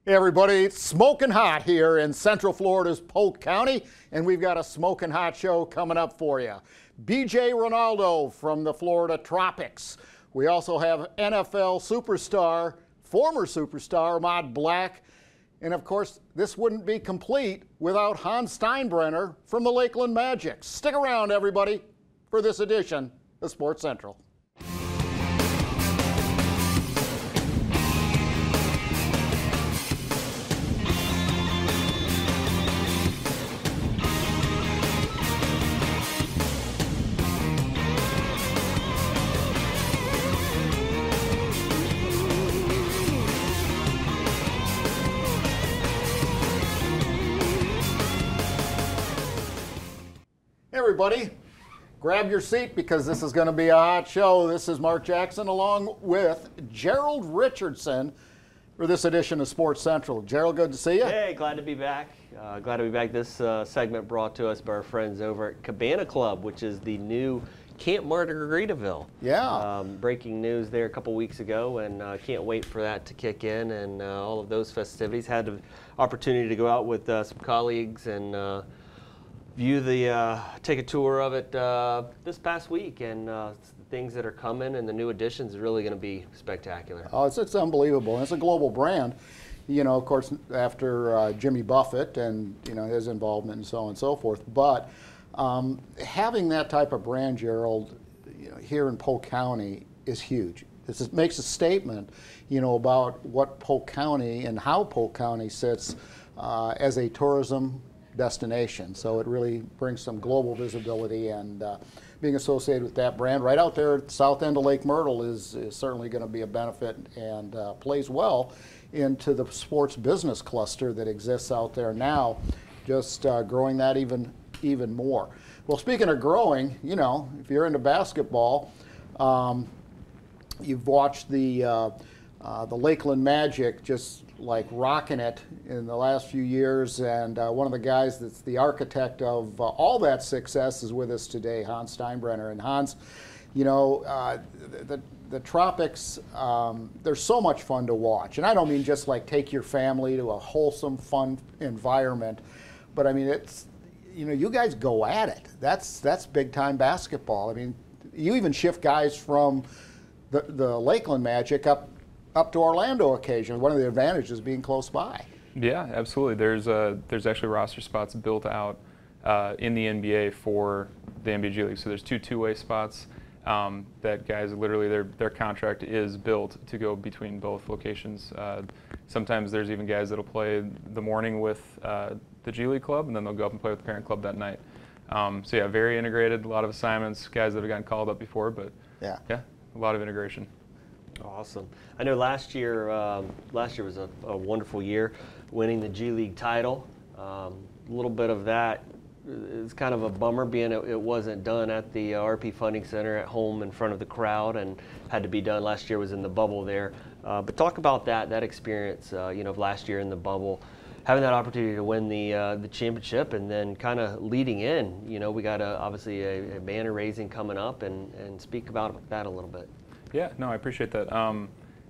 Hey everybody, it's smoking hot here in Central Florida's Polk County, and we've got a smoking hot show coming up for you. BJ Rinaldo from the Florida Tropics. We also have NFL superstar, former superstar Ahmad Black, and of course this wouldn't be complete without Hans Steinbrenner from the Lakeland Magic. Stick around everybody for this edition of Sports Central. Everybody, grab your seat because this is going to be a hot show. This is Mark Jackson along with Gerald Richardson for this edition of Sports Central. Gerald, good to see you. Hey, glad to be back. Glad to be back. This segment brought to us by our friends over at Cabana Club, which is the new Camp Margaritaville. Yeah. Breaking news there a couple weeks ago, and can't wait for that to kick in and all of those festivities. Had the opportunity to go out with some colleagues and take a tour of it this past week, and the things that are coming and the new additions are really going to be spectacular. Oh, it's unbelievable. And it's a global brand. You know, of course, after Jimmy Buffett and, you know, his involvement and so on and so forth. But having that type of brand, Gerald, you know, here in Polk County is huge. It makes a statement, you know, about what Polk County and how Polk County sits as a tourism destination. So it really brings some global visibility, and being associated with that brand right out there at the south end of Lake Myrtle is certainly going to be a benefit, and plays well into the sports business cluster that exists out there now, just growing that even more. Well, speaking of growing, you know, if you're into basketball, you've watched the Lakeland Magic just like rocking it in the last few years, and one of the guys that's the architect of all that success is with us today, Hans Steinbrenner. And Hans, you know, the Tropics, they're so much fun to watch, and I don't mean just like take your family to a wholesome, fun environment, but I mean it's, you know, you guys go at it. That's big time basketball. I mean, you even shift guys from the Lakeland Magic up to Orlando occasionally. One of the advantages being close by. Yeah, absolutely. There's actually roster spots built out in the NBA for the NBA G League. So there's two-way spots that guys literally their contract is built to go between both locations. Sometimes there's even guys that'll play the morning with the G League club, and then they'll go up and play with the parent club that night. So yeah, very integrated. A lot of assignments. Guys that have gotten called up before, but yeah, a lot of integration. Awesome. I know last year was a wonderful year, winning the G League title. A little bit of that is kind of a bummer, being it wasn't done at the RP Funding Center at home in front of the crowd, and had to be done. Last year was in the bubble there. But talk about that experience, you know, of last year in the bubble, having that opportunity to win the championship, and then kind of leading in. You know, we got obviously a banner raising coming up, and speak about that a little bit. Yeah, no, I appreciate that.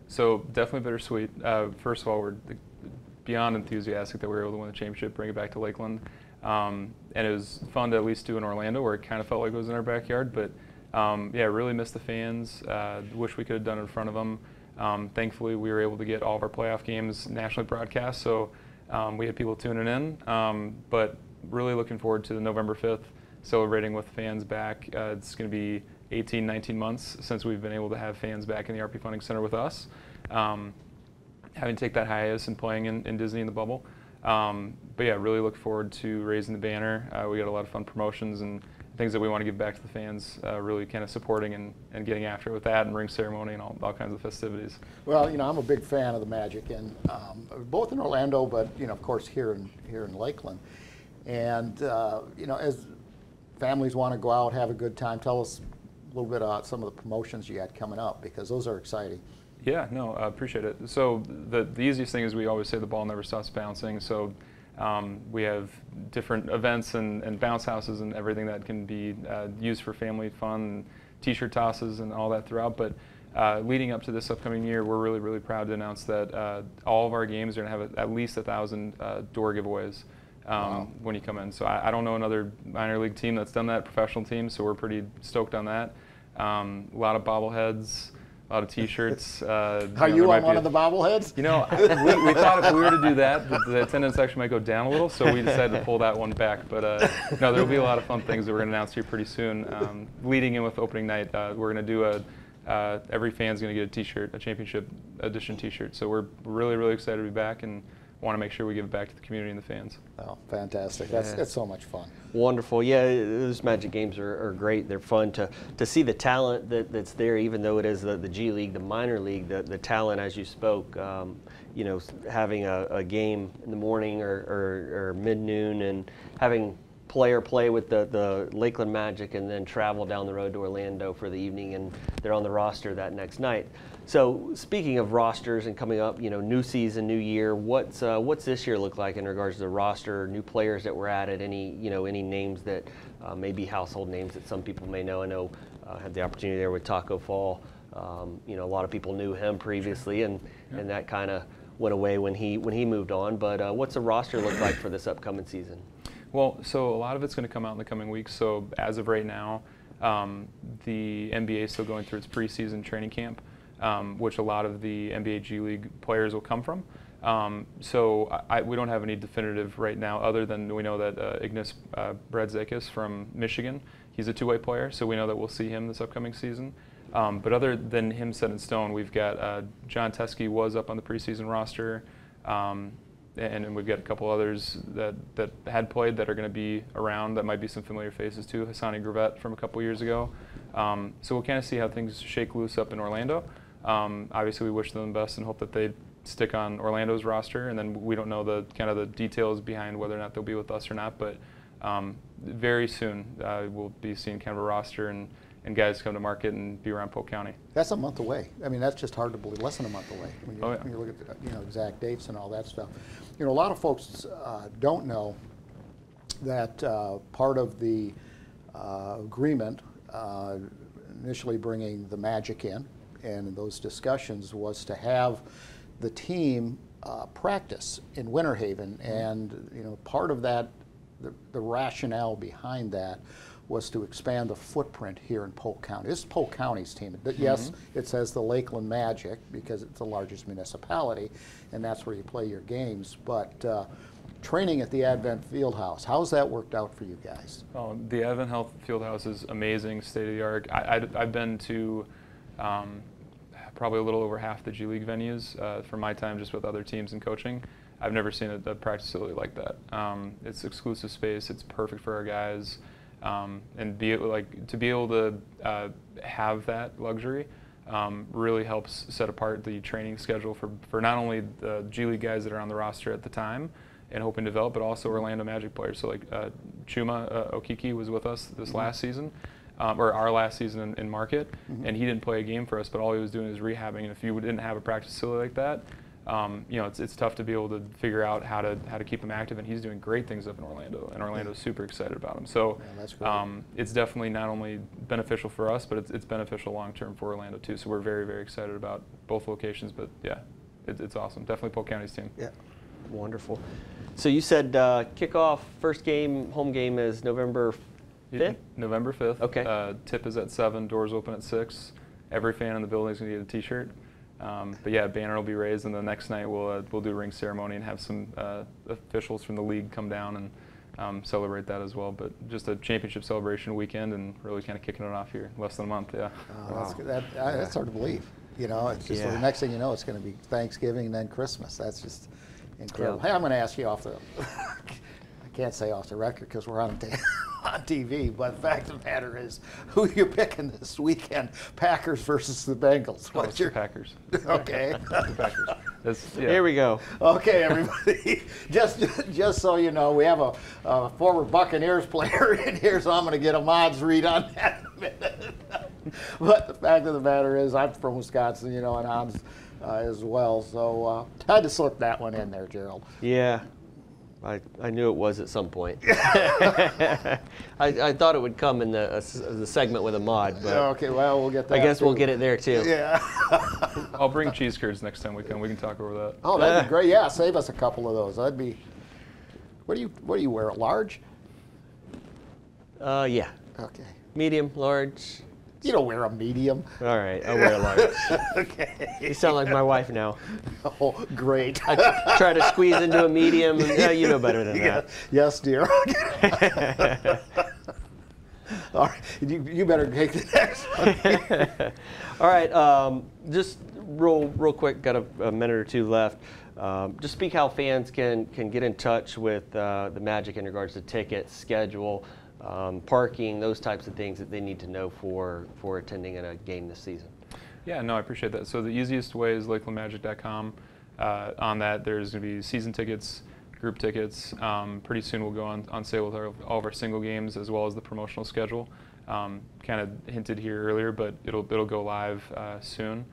So definitely bittersweet. First of all, we're beyond enthusiastic that we were able to win the championship, bring it back to Lakeland. And it was fun to at least do in Orlando, where it kind of felt like it was in our backyard. But yeah, really missed the fans. Wish we could have done it in front of them. Thankfully, we were able to get all of our playoff games nationally broadcast, so we had people tuning in. But really looking forward to the November 5th, celebrating with fans back. It's going to be 18, 19 months since we've been able to have fans back in the RP Funding Center with us, having to take that hiatus and playing in Disney in the bubble. But yeah, really look forward to raising the banner. We got a lot of fun promotions and things that we want to give back to the fans, really kind of supporting and getting after it with that, and ring ceremony and all kinds of festivities. Well, you know, I'm a big fan of the Magic, and both in Orlando, but, you know, of course here in Lakeland. And, you know, as families want to go out, have a good time, tell us a little bit about some of the promotions you got coming up, because those are exciting. Yeah, no, I appreciate it. So the easiest thing is we always say the ball never stops bouncing. So we have different events and bounce houses and everything that can be used for family fun, and t-shirt tosses and all that throughout. But leading up to this upcoming year, we're really, really proud to announce that all of our games are going to have at least 1,000 door giveaways when you come in. So I don't know another minor league team that's done that, professional team, so we're pretty stoked on that. A lot of bobbleheads, a lot of T-shirts. Are you on one of the bobbleheads? You know, we thought if we were to do that, the attendance actually might go down a little, so we decided to pull that one back. But no, there'll be a lot of fun things that we're going to announce here pretty soon. Leading in with opening night, we're going to do every fan's going to get a T-shirt, a championship edition T-shirt. So we're really, really excited to be back and want to make sure we give it back to the community and the fans. Oh, fantastic. That's so much fun. Wonderful. Yeah, those Magic games are great. They're fun to see the talent that's there, even though it is the G League, the minor league, the talent, as you spoke, you know, having a game in the morning or mid-noon and having player play with the Lakeland Magic and then travel down the road to Orlando for the evening, and they're on the roster that next night. So speaking of rosters and coming up, you know, new season, new year, what's this year look like in regards to the roster, new players that were added, any names that may be household names that some people may know? I know I had the opportunity there with Taco Fall. You know, a lot of people knew him previously, and that kind of went away when he moved on. But what's the roster look like for this upcoming season? Well, so a lot of it's going to come out in the coming weeks. So as of right now, the NBA is still going through its preseason training camp, which a lot of the NBA G League players will come from. So we don't have any definitive right now, other than we know that Ignas Bredzakis from Michigan, he's a two-way player, so we know that we'll see him this upcoming season. But other than him set in stone, we've got John Teskey was up on the preseason roster. And we've got a couple others that had played that are going to be around that might be some familiar faces too. Hassani Gravet from a couple years ago. So we'll kind of see how things shake loose up in Orlando. Obviously, we wish them the best and hope that they stick on Orlando's roster. And then we don't know the kind of the details behind whether or not they'll be with us or not. But very soon we'll be seeing kind of a roster and guys come to market and be around Polk County. That's a month away. I mean, that's just hard to believe. Less than a month away when you look at the exact dates and all that stuff. You know, a lot of folks don't know that part of the agreement initially bringing the Magic in and those discussions was to have the team practice in Winter Haven, and you know, part of that, the rationale behind that was to expand the footprint here in Polk County. This is Polk County's team. Yes, it says the Lakeland Magic because it's the largest municipality, and that's where you play your games. But training at the Advent Fieldhouse, how's that worked out for you guys? Oh, the Advent Health Fieldhouse is amazing, state of the art. I've been to probably a little over half the G League venues from my time just with other teams and coaching. I've never seen a practice facility like that. It's exclusive space. It's perfect for our guys. And to be able to have that luxury really helps set apart the training schedule for not only the G League guys that are on the roster at the time and hoping to develop, but also Orlando Magic players. So like Chuma Okiki was with us this last season, or our last season in market, and he didn't play a game for us, but all he was doing is rehabbing. And if you didn't have a practice facility like that, you know, it's tough to be able to figure out how to keep him active, and he's doing great things up in Orlando, and Orlando's super excited about him. So it's definitely not only beneficial for us, but it's beneficial long term for Orlando too. So we're very, very excited about both locations. But yeah, it's awesome. Definitely Polk County's team. Yeah, wonderful. So you said kickoff, first game, home game is November 5th? November 5th. Okay. Tip is at 7, doors open at 6. Every fan in the building is going to get a T-shirt. But yeah, banner will be raised, and the next night we'll do a ring ceremony and have some officials from the league come down and celebrate that as well. But just a championship celebration weekend, and really kind of kicking it off here, less than a month. Yeah. Wow. That's hard to believe. You know, it's just the next thing you know, it's going to be Thanksgiving and then Christmas. That's just incredible. Yeah. Hey, I'm going to ask you off the. I can't say off the record because we're on TV, but the fact of the matter is, who are you picking this weekend? Packers versus the Bengals. What's the Packers? Okay. The Packers. Here we go. Okay, everybody. just so you know, we have a former Buccaneers player in here, so I'm going to get a mod's read on that in a minute. But the fact of the matter is, I'm from Wisconsin, you know, and Hans as well, so I had to slip that one in there, Gerald. Yeah. I knew it was at some point. I thought it would come in the segment with a mod, but okay, well, we'll get that. I guess too. we'll get it there too. Yeah. I'll bring cheese curds next time we come. We can talk over that. Oh, that'd be great. Yeah, save us a couple of those. That'd be. What do you wear? A large? Yeah. Okay. Medium, large. You don't wear a medium. All right, I'll wear a large. Okay. You sound like my wife now. Oh, great. I try to squeeze into a medium. You know better than that. Yes, dear. All right, you better take the next one. All right, just real quick, got a minute or two left. Just speak how fans can get in touch with the Magic in regards to tickets, schedule, parking, those types of things that they need to know for attending a game this season. Yeah, no, I appreciate that. So the easiest way is lakelandmagic.com. On that, there's going to be season tickets, group tickets. Pretty soon we'll go on sale with all of our single games as well as the promotional schedule. Kind of hinted here earlier, but it'll go live soon.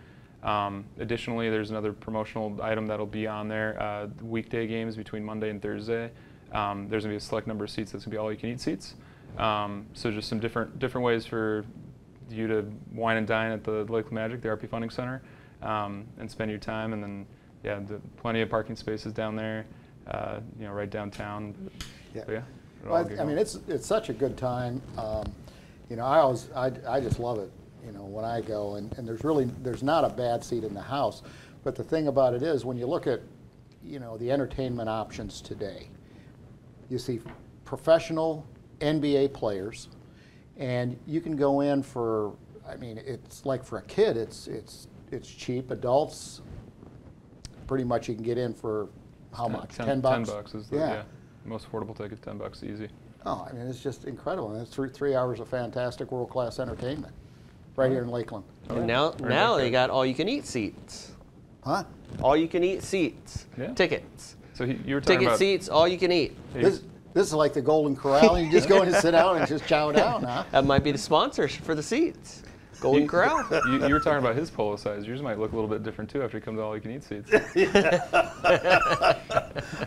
Additionally, there's another promotional item that'll be on there. Weekday games between Monday and Thursday. There's going to be a select number of seats that's going to be all-you-can-eat seats. So just some different ways for you to wine and dine at the Lakeland Magic, the RP Funding Center, and spend your time. And then, yeah, plenty of parking spaces down there, right downtown. Yeah. So, yeah, Well, I mean, it's such a good time. I just love it. When I go, and there's not a bad seat in the house. But the thing about it is, when you look at, the entertainment options today, you see professional NBA players, and you can go in for, it's like for a kid, it's cheap. Adults, pretty much you can get in for how much? $10? $10 is the most affordable ticket. $10 easy. Oh, it's just incredible. And it's three hours of fantastic world-class entertainment right here in Lakeland. And now they got all-you-can-eat seats. Huh? All-you-can-eat seats. Yeah. Tickets. So you were talking Ticket about seats, all-you-can-eat. This is like the Golden Corral. You just go in and sit down and just chow down, huh? That might be the sponsor for the seats. Golden Corral. You were talking about his polo size. Yours might look a little bit different too after you come to all-you-can-eat seats.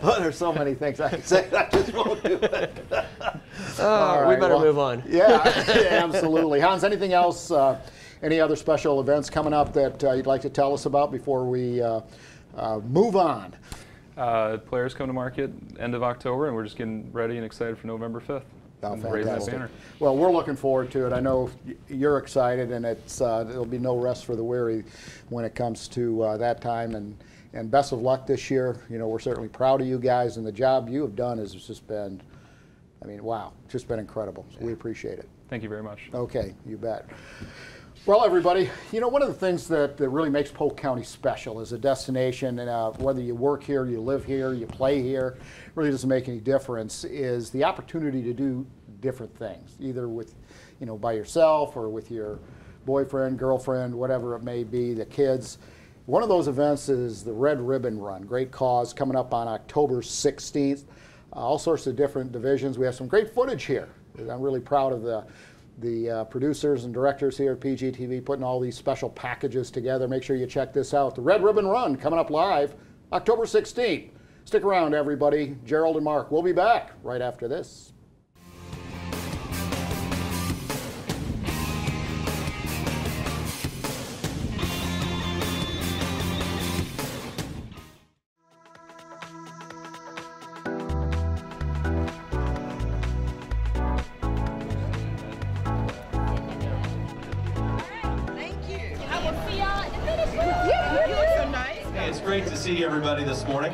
Well, there's so many things I can say. I just won't do it. We better move on. Yeah, absolutely. Hans, anything else? Any other special events coming up that you'd like to tell us about before we move on? Players come to market end of October, and we're just getting ready and excited for November 5th. Oh, raise that banner. Well, we're looking forward to it. I know you're excited, and there'll be no rest for the weary when it comes to that time. And best of luck this year. We're certainly proud of you guys, and the job you have done has just been, wow, just been incredible. So we appreciate it. Thank you very much. Okay, you bet. Well, everybody, one of the things that really makes Polk County special is a destination, and whether you work here, you live here, you play here, really doesn't make any difference, is the opportunity to do different things, either with, by yourself or with your boyfriend, girlfriend, whatever it may be, the kids. One of those events is the Red Ribbon Run, great cause, coming up on October 16th. All sorts of different divisions. We have some great footage here. I'm really proud of the producers and directors here at PGTV putting all these special packages together. Make sure you check this out. The Red Ribbon Run coming up live October 16th. Stick around, everybody. Gerald and Mark will be back right after this. It's great to see everybody this morning.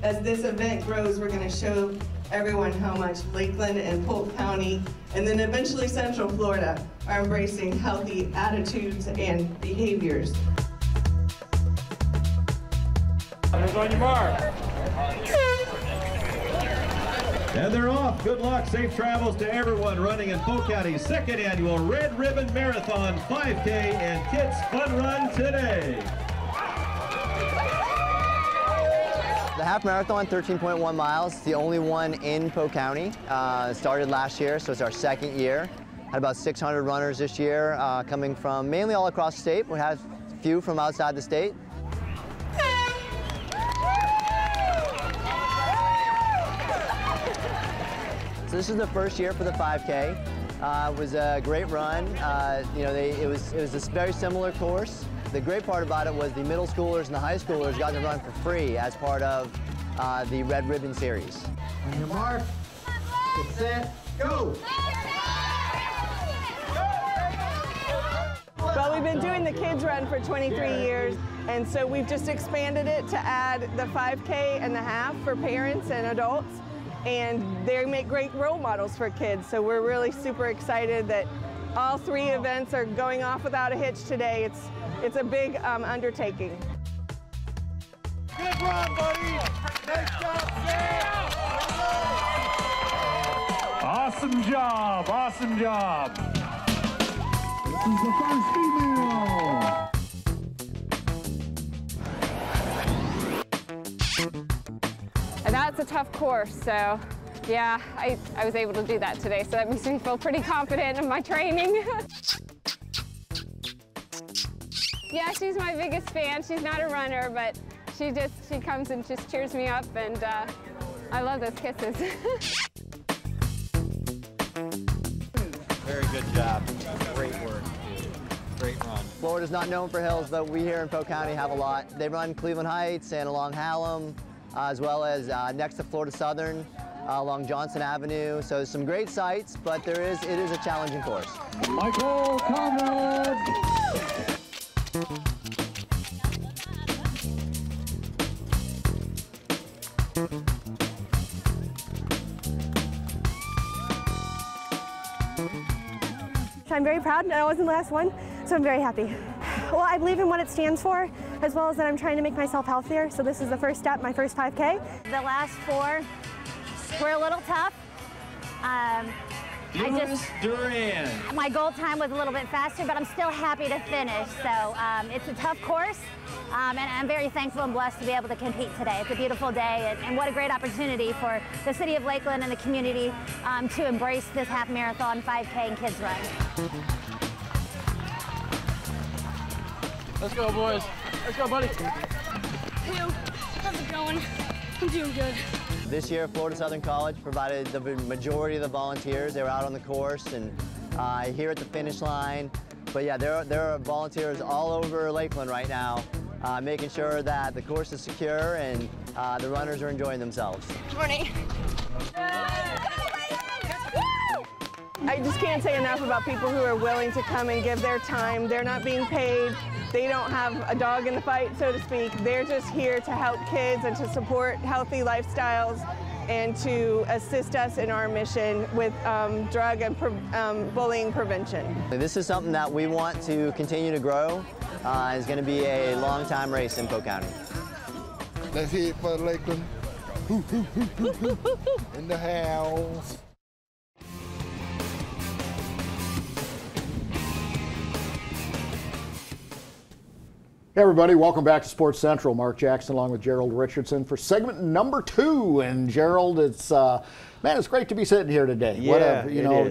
As this event grows, we're going to show everyone how much Lakeland and Polk County, and then eventually Central Florida, are embracing healthy attitudes and behaviors. There's on your mark. And they're off. Good luck. Safe travels to everyone running in Polk County's second annual Red Ribbon Marathon 5K and Kids Fun Run today. The half marathon, 13.1 miles. It's the only one in Polk County. Started last year, so it's our second year. Had about 600 runners this year, coming from mainly all across the state. We have a few from outside the state. So this is the first year for the 5K. It was a great run. You know, it was a very similar course. The great part about it was the middle schoolers and the high schoolers got to run for free as part of the Red Ribbon Series. On your mark, get set, go! Well, we've been doing the kids run for 23 years, and so we've just expanded it to add the 5K and the half for parents and adults, and they make great role models for kids. So we're really super excited that all three events are going off without a hitch today. It's a big undertaking. Good run, buddy. Nice job, Sam. Awesome job. Awesome job. This is the first female. And that's a tough course, so yeah, I was able to do that today, so that makes me feel pretty confident in my training. Yeah, she's my biggest fan. She's not a runner, but she comes and just cheers me up, and I love those kisses. Very good job. Great work, dude. Great run. Florida's not known for hills, but we here in Polk County have a lot. They run Cleveland Heights and along Hallam, as well as next to Florida Southern, along Johnson Avenue. So some great sights, but it is a challenging course. Michael Conrad. I'm very proud. I wasn't the last one, so I'm very happy. Well, I believe in what it stands for, as well as that I'm trying to make myself healthier, so this is the first step, my first 5K. The last 4 were a little tough. My goal time was a little bit faster, but I'm still happy to finish. So it's a tough course, and I'm very thankful and blessed to be able to compete today. It's a beautiful day, and what a great opportunity for the city of Lakeland and the community to embrace this half marathon, 5K, and kids run. Let's go, boys. Let's go, buddy. Hey, how's it going? I'm doing good. This year, Florida Southern College provided the majority of the volunteers. They were out on the course and here at the finish line. But yeah, there are volunteers all over Lakeland right now, making sure that the course is secure and the runners are enjoying themselves. Good morning. I just can't say enough about people who are willing to come and give their time. They're not being paid. They don't have a dog in the fight, so to speak. They're just here to help kids and to support healthy lifestyles and to assist us in our mission with drug and bullying prevention. This is something that we want to continue to grow. It's going to be a long-time race in Polk County. Let's hear it for Lakeland. In the house. Hey everybody, welcome back to Sports Central. Mark Jackson along with Gerald Richardson for segment number 2. And Gerald, it's man, it's great to be sitting here today. Yeah,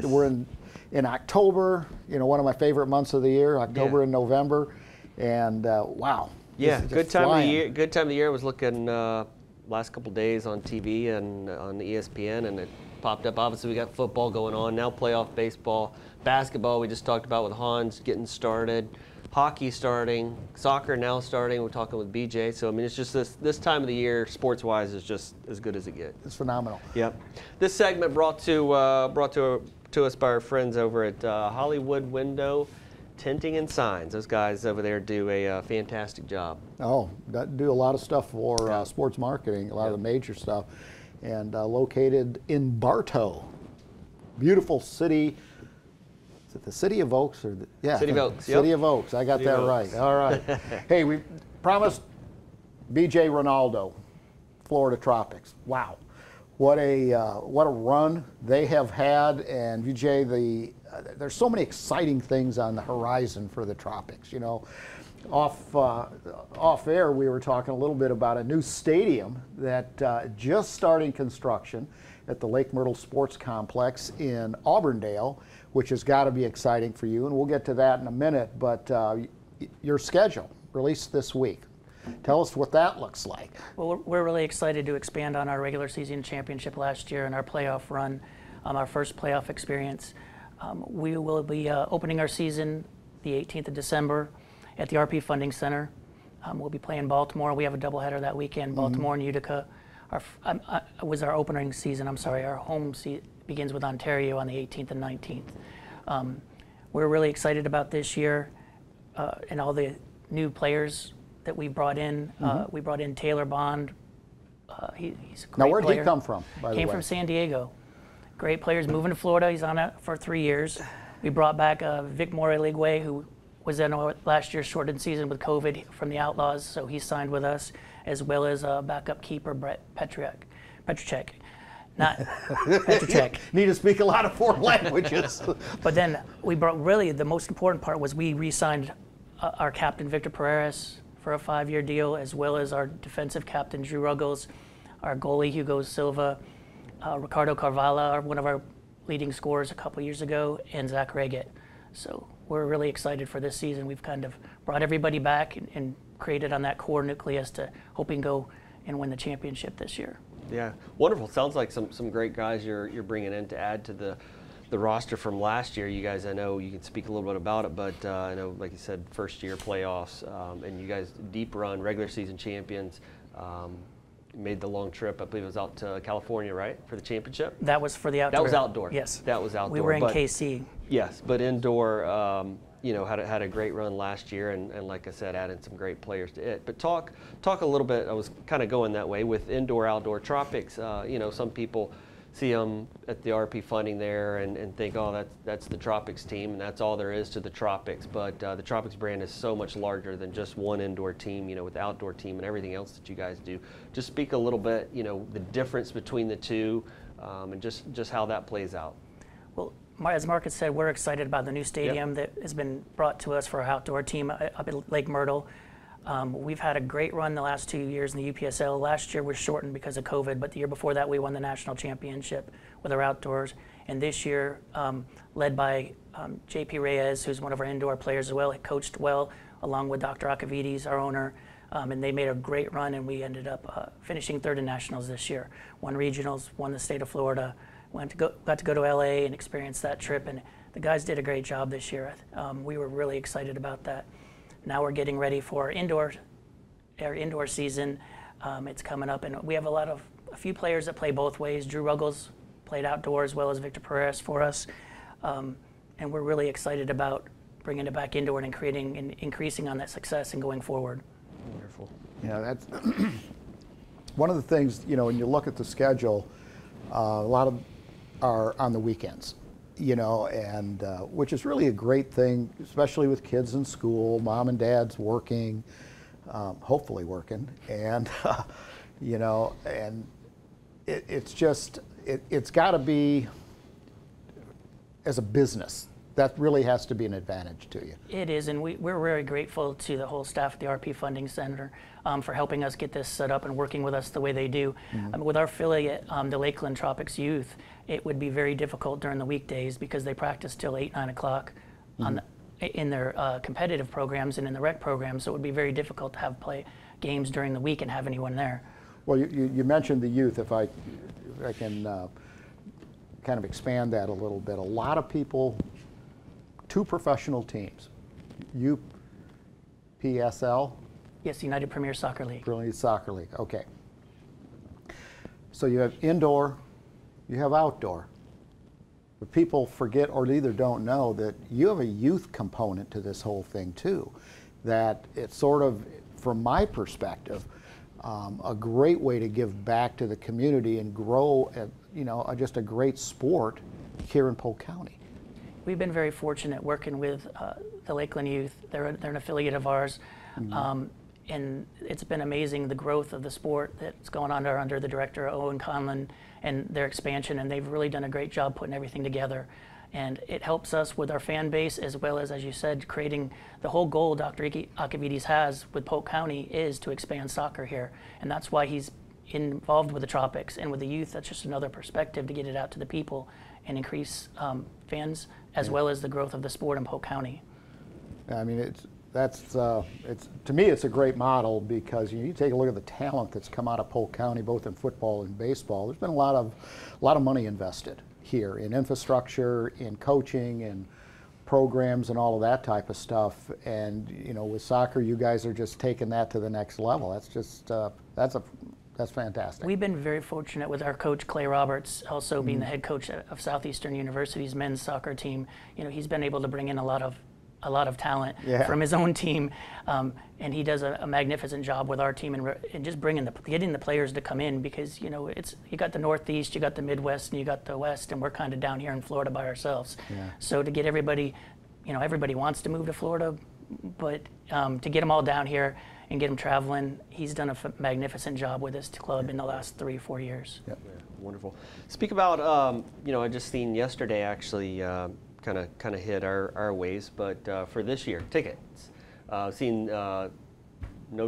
we're in October. One of my favorite months of the year, October and November. And wow. Yeah, good time of the year. Good time of the year. I was looking last couple days on TV and on ESPN, and it popped up. Obviously, we got football going on now, playoff baseball, basketball. We just talked about with Hans getting started. Hockey starting, soccer now starting. We're talking with BJ. So I mean, it's just this time of the year, sports-wise, is just as good as it gets. It's phenomenal. Yep. This segment brought to us by our friends over at Hollywood Window Tinting and Signs. Those guys over there do a fantastic job. Oh, do a lot of stuff for sports marketing, a lot of the major stuff, and located in Bartow, beautiful city. Is it the City of Oaks or City of Oaks? City of Oaks. I got that right. All right. Hey, we promised BJ Rinaldo, Florida Tropics. Wow, what a run they have had, and BJ, there's so many exciting things on the horizon for the Tropics. Off air, we were talking a little bit about a new stadium that just starting construction at the Lake Myrtle Sports Complex in Auburndale, which has got to be exciting for you, and we'll get to that in a minute. But your schedule released this week. Tell us what that looks like. Well, we're really excited to expand on our regular season championship last year and our playoff run, our first playoff experience. We will be opening our season the 18th of December at the RP Funding Center. We'll be playing Baltimore. We have a doubleheader that weekend, Baltimore and Utica. Was our opening season, I'm sorry, our home begins with Ontario on the 18th and 19th. We're really excited about this year and all the new players that we brought in. We brought in Taylor Bond. He's a great Now, where'd player. he come from, by the way? Came from San Diego. Great players, moving to Florida. He's on it for 3 years. We brought back Vic Moreligwe, who was in last year's shortened season with COVID from the Outlaws, so he signed with us, as well as backup keeper Brett Petracek. Not Petracek. Need to speak a lot of foreign languages. But then we brought, really the most important part was we re-signed our captain Victor Pereira for a 5-year deal, as well as our defensive captain Drew Ruggles, our goalie Hugo Silva, Ricardo Carvalho, one of our leading scorers a couple years ago, and Zach Reggett. So we're really excited for this season. We've kind of brought everybody back and created on that core nucleus to hoping go and win the championship this year. Yeah, wonderful. Sounds like some great guys you're bringing in to add to the roster from last year. You guys, I know you can speak a little bit about it, but I know, like you said, first year playoffs, and you guys deep run, regular season champions. Made the long trip. I believe it was out to California, right, for the championship? That was for the outdoor. That was outdoor. Yes. That was outdoor. We were in KC. Yes, but indoor, you know, had a great run last year, and like I said, added some great players to it. But talk a little bit. I was kind of going that way with indoor-outdoor Tropics. You know, some people see them at the RP Funding there and think, oh, that's the Tropics team, and that's all there is to the Tropics. But the Tropics brand is so much larger than just one indoor team, you know, with the outdoor team and everything else that you guys do. Just speak a little bit, you know, the difference between the two, and just how that plays out. Well, as Marcus said, we're excited about the new stadium that has been brought to us for our outdoor team up at Lake Myrtle. We've had a great run the last 2 years in the UPSL. Last year was shortened because of COVID, but the year before that we won the national championship with our outdoors. And this year, led by JP Reyes, who's one of our indoor players as well, he coached well, along with Dr. Akavides, our owner, and they made a great run, and we ended up finishing third in nationals this year. Won regionals, won the state of Florida, got to go to LA and experience that trip, and the guys did a great job this year. We were really excited about that. Now we're getting ready for our indoor season. It's coming up, and we have a few players that play both ways. Drew Ruggles played outdoor as well as Victor Pereira for us, and we're really excited about bringing it back indoor and creating and increasing on that success and going forward. Wonderful. Yeah, that's one of the things, you know, when you look at the schedule, a lot of are on the weekends. You know, and which is really a great thing, especially with kids in school, mom and dad's working, hopefully working, and you know, and it's just, it's got to be, as a business, that really has to be an advantage to you. It is, and we're very grateful to the whole staff at the RP Funding Center for helping us get this set up and working with us the way they do. With our affiliate, the Lakeland Tropics Youth, it would be very difficult during the weekdays because they practice till 8, 9 o'clock in their competitive programs and in the rec programs, so it would be very difficult to have games during the week and have anyone there. Well, you mentioned the youth. If I can kind of expand that a little bit. A lot of people, 2 professional teams, UPSL? Yes, United Premier Soccer League. Brilliant Soccer League, okay. So you have indoor, you have outdoor. But people forget or either don't know that you have a youth component to this whole thing too. That it's sort of, from my perspective, a great way to give back to the community and grow, you know, just a great sport here in Polk County. We've been very fortunate working with the Lakeland Youth. They're an affiliate of ours. And it's been amazing, the growth of the sport that's going on under the director, Owen Conlon, and their expansion, and they've really done a great job putting everything together. And it helps us with our fan base, as well as you said, creating the whole goal Dr. Akavides has with Polk County is to expand soccer here. And that's why he's involved with the Tropics and with the youth. That's just another perspective to get it out to the people and increase fans, as well as the growth of the sport in Polk County. I mean, to me, it's a great model, because you take a look at the talent that's come out of Polk County, both in football and baseball. There's been a lot of money invested here in infrastructure, in coaching, and programs, and all of that type of stuff. And with soccer, you guys are just taking that to the next level. That's just that's fantastic. We've been very fortunate with our coach Clay Roberts, also being the head coach of Southeastern University's men's soccer team. He's been able to bring in a lot of talent from his own team, and he does a magnificent job with our team and just getting the players to come in, because you got the Northeast, you got the Midwest, and you got the West, and we're kind of down here in Florida by ourselves. So to get everybody, everybody wants to move to Florida, but to get them all down here and get them traveling, he's done a magnificent job with this club in the last 3-4 years. Yeah, wonderful. Speak about I just seen yesterday actually. Kind of hit our ways, but for this year, tickets. Seen no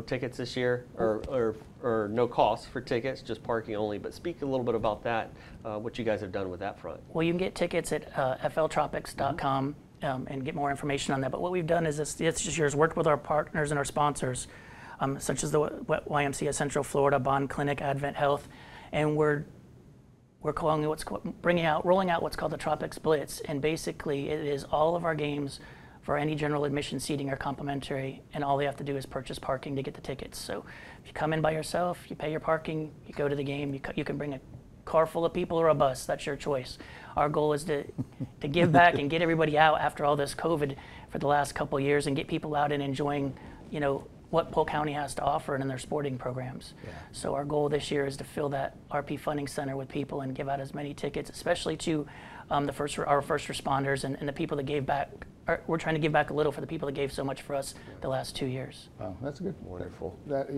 tickets this year, or no cost for tickets, just parking only. But speak a little bit about that, what you guys have done with that front. Well, you can get tickets at fltropics.com and get more information on that. But what we've done is this year's worked with our partners and our sponsors, such as the YMCA Central Florida, Bond Clinic, Advent Health, and we're rolling out what's called the Tropics Blitz, and basically it is all of our games for any general admission seating are complimentary, and all they have to do is purchase parking to get the tickets. So if you come in by yourself, you pay your parking, you go to the game, you can bring a car full of people or a bus, that's your choice. Our goal is to give back and get everybody out after all this COVID for the last couple of years, and get people out and enjoying, what Polk County has to offer in their sporting programs. So our goal this year is to fill that RP Funding Center with people and give out as many tickets, especially to our first responders and the people that gave back. We're trying to give back a little for the people that gave so much for us the last 2 years. Oh, that's good. Wonderful. That's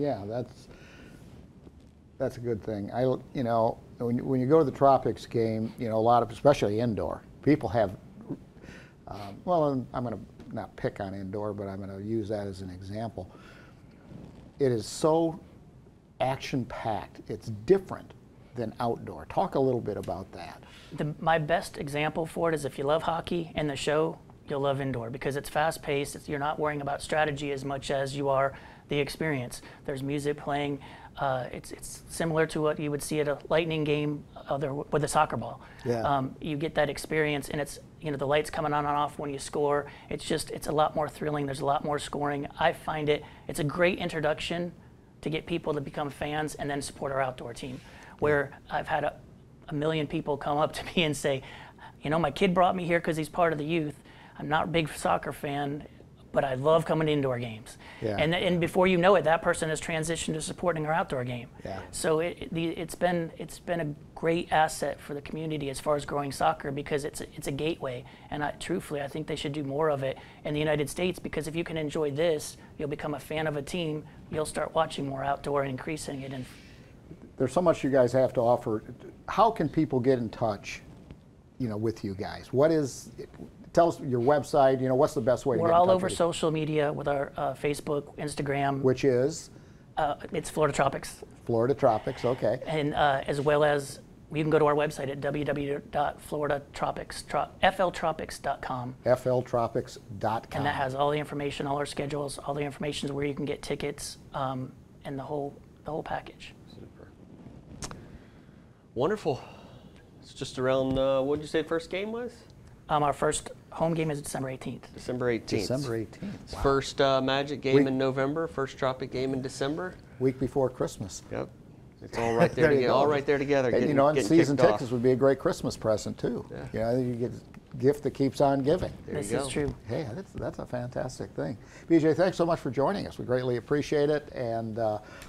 a good thing. When you go to the Tropics game, a lot of, especially indoor, people have. I'm going to not pick on indoor, but I'm going to use that as an example. It is so action-packed. It's different than outdoor. Talk a little bit about that. My best example for it is, if you love hockey and the show, you'll love indoor, because it's fast-paced. You're not worrying about strategy as much as you are the experience. There's music playing. It's similar to what you would see at a Lightning game with a soccer ball. You get that experience, and it's the lights coming on and off when you score. It's a lot more thrilling. There's a lot more scoring. I find it's a great introduction to get people to become fans and then support our outdoor team. Where I've had a million people come up to me and say, my kid brought me here because he's part of the youth. I'm not a big soccer fan, but I love coming to indoor games. And before you know it, that person has transitioned to supporting our outdoor game. So it's been a great asset for the community as far as growing soccer, because it's a gateway. And truthfully, I think they should do more of it in the United States, because if you can enjoy this, you'll become a fan of a team. You'll start watching more outdoor and increasing it. And there's so much you guys have to offer. How can people get in touch, with you guys? Tell us your website, what's the best way to get in touch? We're all over social media with our Facebook, Instagram. Which is? It's Florida Tropics. Florida Tropics, okay. And as well as, you can go to our website at www.floridatropics.com. fltropics.com. And that has all the information, all our schedules, all the information where you can get tickets, and the whole package. Super. Wonderful. It's just around, what did you say the first game was? Our first home game is December 18th. December 18th. December 18th. Wow. First Magic game in November, first Tropic game in December. Week before Christmas. Yep. It's all right there together. All right there together. And, and season tickets would be a great Christmas present too. You get a gift that keeps on giving. This is true. Hey, that's a fantastic thing. BJ, thanks so much for joining us. We greatly appreciate it, and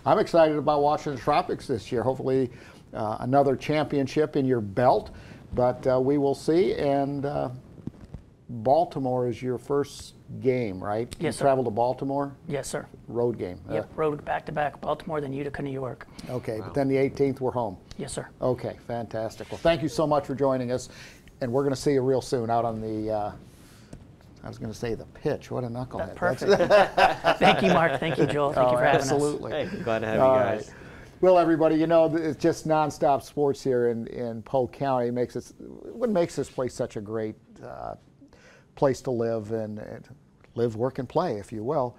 I'm excited about watching the Tropics this year. Hopefully, another championship in your belt. But we will see, and Baltimore is your first game, right? Yes, you sir. Travel to Baltimore? Yes, sir. Road game? Yep, road back-to-back, Baltimore, then Utica, New York. Okay, wow. But then the 18th we're home? Yes, sir. Okay, fantastic. Well, thank you so much for joining us. and we're going to see you real soon out on the, I was going to say the pitch. What a knucklehead. Perfect. Thank you, Mark. Thank you, Joel. Thank you for having absolutely. us. Hey, glad to have you guys. Right. Well, everybody, you know, it's just nonstop sports here in Polk County. What makes this place such a great place to live and live, work, and play, if you will.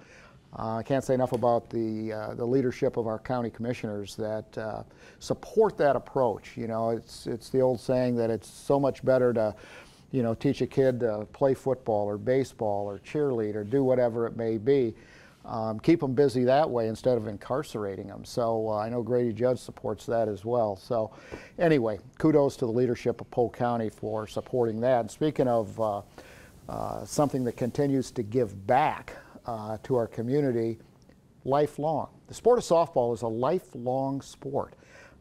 I can't say enough about the leadership of our county commissioners that support that approach. You know, it's the old saying that it's so much better to, you know, teach a kid to play football or baseball or cheerlead or do whatever it may be. Keep them busy that way instead of incarcerating them. So I know Grady Judd supports that as well. So anyway, kudos to the leadership of Polk County for supporting that. And speaking of something that continues to give back to our community, lifelong. The sport of softball is a lifelong sport.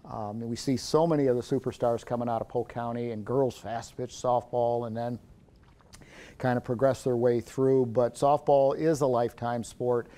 And we see so many of the superstars coming out of Polk County in girls fast pitch softball and then kind of progress their way through. But softball is a lifetime sport.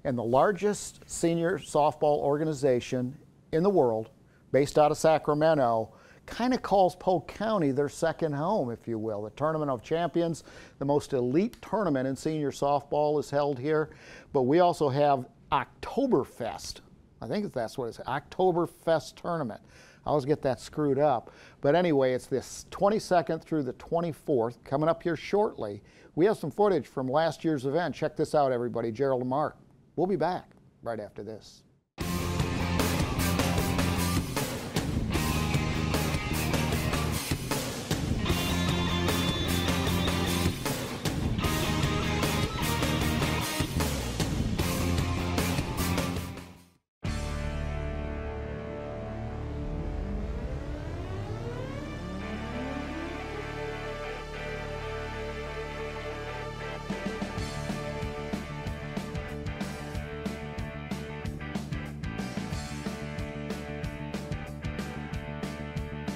And the largest senior softball organization in the world, based out of Sacramento, kind of calls Polk County their second home, if you will. The Tournament of Champions, the most elite tournament in senior softball, is held here. But we also have Oktoberfest. I think that's what it's, Oktoberfest tournament. I always get that screwed up. But anyway, it's this 22nd through the 24th, coming up here shortly. We have some footage from last year's event. Check this out, everybody. Gerald and Mark. We'll be back right after this.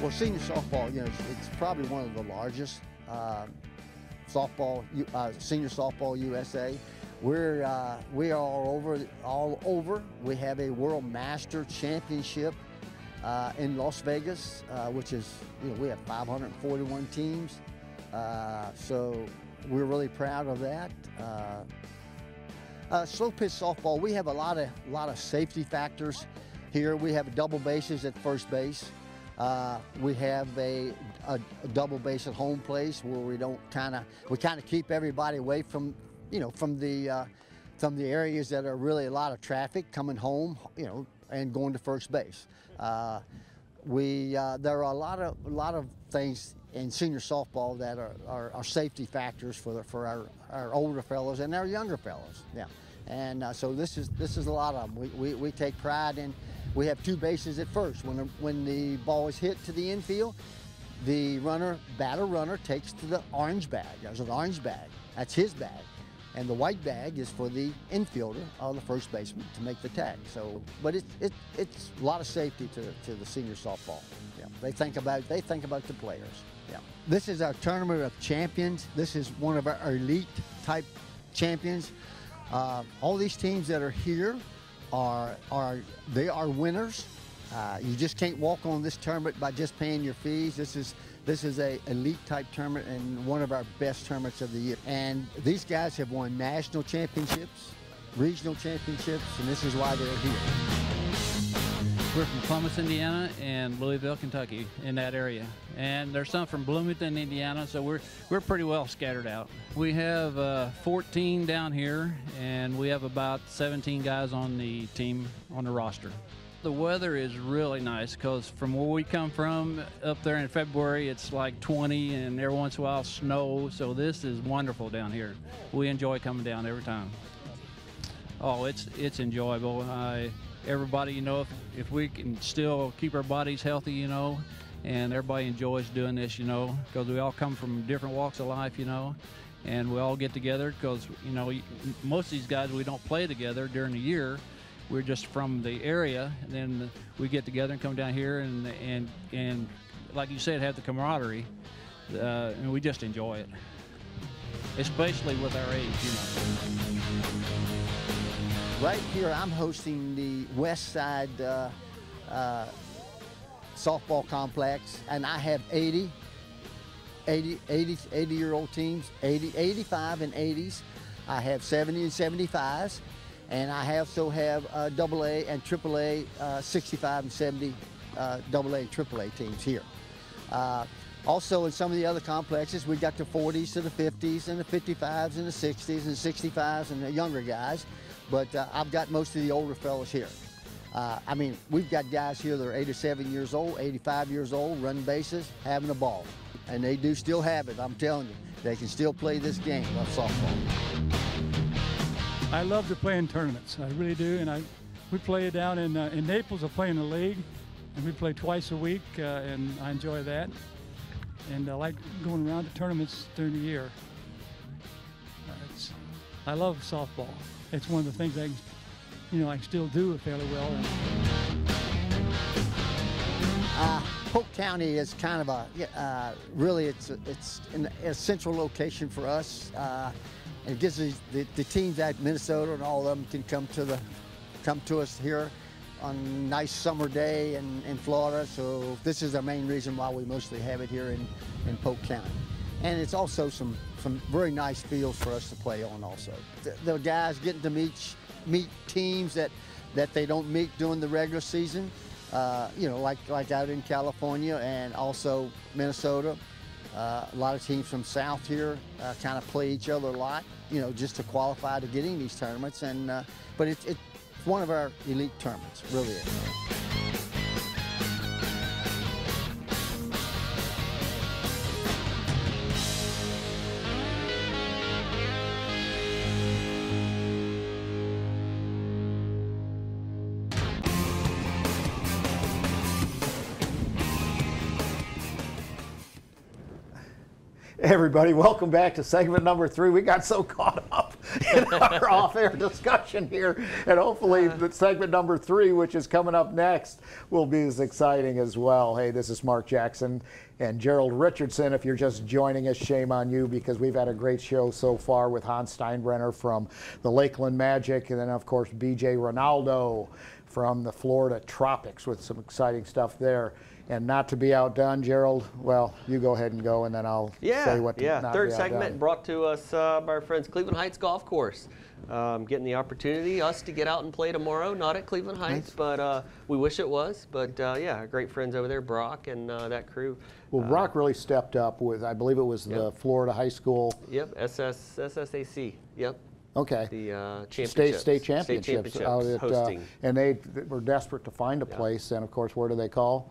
Well, senior softball, you know, it's probably one of the largest senior softball USA. We are all over. We have a World Master Championship in Las Vegas, which is, you know, we have 541 teams. So we're really proud of that. Slow pitch softball, we have a lot of safety factors here. We have double bases at first base. We have a double base at home place where we kind of keep everybody away from, you know, from the areas that are really a lot of traffic coming home, you know, and going to first base. There are a lot of things in senior softball that are safety factors for our older fellows and our younger fellows. Yeah, and so this is a lot of them. We take pride in. We have two bases at first. When the ball is hit to the infield, the batter runner takes to the orange bag. There's an orange bag. That's his bag. And the white bag is for the infielder or the first baseman to make the tag. So, but it's a lot of safety to the senior softball. Yeah, they think about the players. Yeah, this is our Tournament of Champions. This is one of our elite type champions. All these teams that are here are winners. You just can't walk on this tournament by just paying your fees. This is a elite type tournament and one of our best tournaments of the year. And these guys have won national championships, regional championships, and this is why they're here. We're from Columbus, Indiana, and Louisville, Kentucky, in that area. And there's some from Bloomington, Indiana, so we're pretty well scattered out. We have 14 down here, and we have about 17 guys on the team, on the roster. The weather is really nice because from where we come from, up there in February, it's like 20, and every once in a while snow, so this is wonderful down here. We enjoy coming down every time. Oh, it's enjoyable. Everybody, you know, if we can still keep our bodies healthy, you know, and everybody enjoys doing this, you know, because we all come from different walks of life, you know, and we all get together because, you know, most of these guys, we don't play together during the year. We're just from the area, and then we get together and come down here and like you said, have the camaraderie, and we just enjoy it, especially with our age, you know. Right here, I'm hosting the West Side softball complex, and I have 80 80-year-old teams, 85 and 80s. I have 70 and 75s, and I also have AA and AAA, 65 and 70 AA and AAA teams here. Also in some of the other complexes, we got the 40s to the 50s and the 55s and the 60s and 65s and the younger guys, but I've got most of the older fellas here. I mean, we've got guys here that are 87 years old, 85 years old, running bases, having a ball. And they do still have it, I'm telling you. They can still play this game of softball. I love to play in tournaments, I really do, and we play down in Naples. I play in the league, and we play twice a week, and I enjoy that. And I like going around to tournaments during the year. I love softball. It's one of the things I can still do fairly well. Polk County is kind of a, really it's in a central location for us. It gives the teams at Minnesota and all of them can come to us here on a nice summer day in Florida. So this is the main reason why we mostly have it here in Polk County. And it's also some very nice fields for us to play on also. The guys getting to meet teams that they don't meet during the regular season, like out in California and also Minnesota. A lot of teams from south here kind of play each other a lot, just to qualify to get in these tournaments. And but it's one of our elite tournaments, really is. Hey everybody, welcome back to segment number 3. We got so caught up in our off-air discussion here, and hopefully the segment number 3, which is coming up next, will be as exciting as well. Hey, this is Mark Jackson and Gerald Richardson. If you're just joining us, shame on you, because we've had a great show so far with Hans Steinbrenner from the Lakeland Magic, and then of course BJ Rinaldo from the Florida Tropics with some exciting stuff there. And not to be outdone, Gerald, well, you go ahead and go, and then I'll say what to not Third be segment outdone. brought to us by our friends Cleveland Heights Golf Course. Getting the opportunity, us to get out and play tomorrow, not at Cleveland Heights, but we wish it was. But yeah, our great friends over there, Brock and that crew. Well, Brock really stepped up with, I believe it was the Florida High School. Yep, FHSAA, yep. Okay. The championships. State championships out at, hosting. and they were desperate to find a place, and of course, where do they call?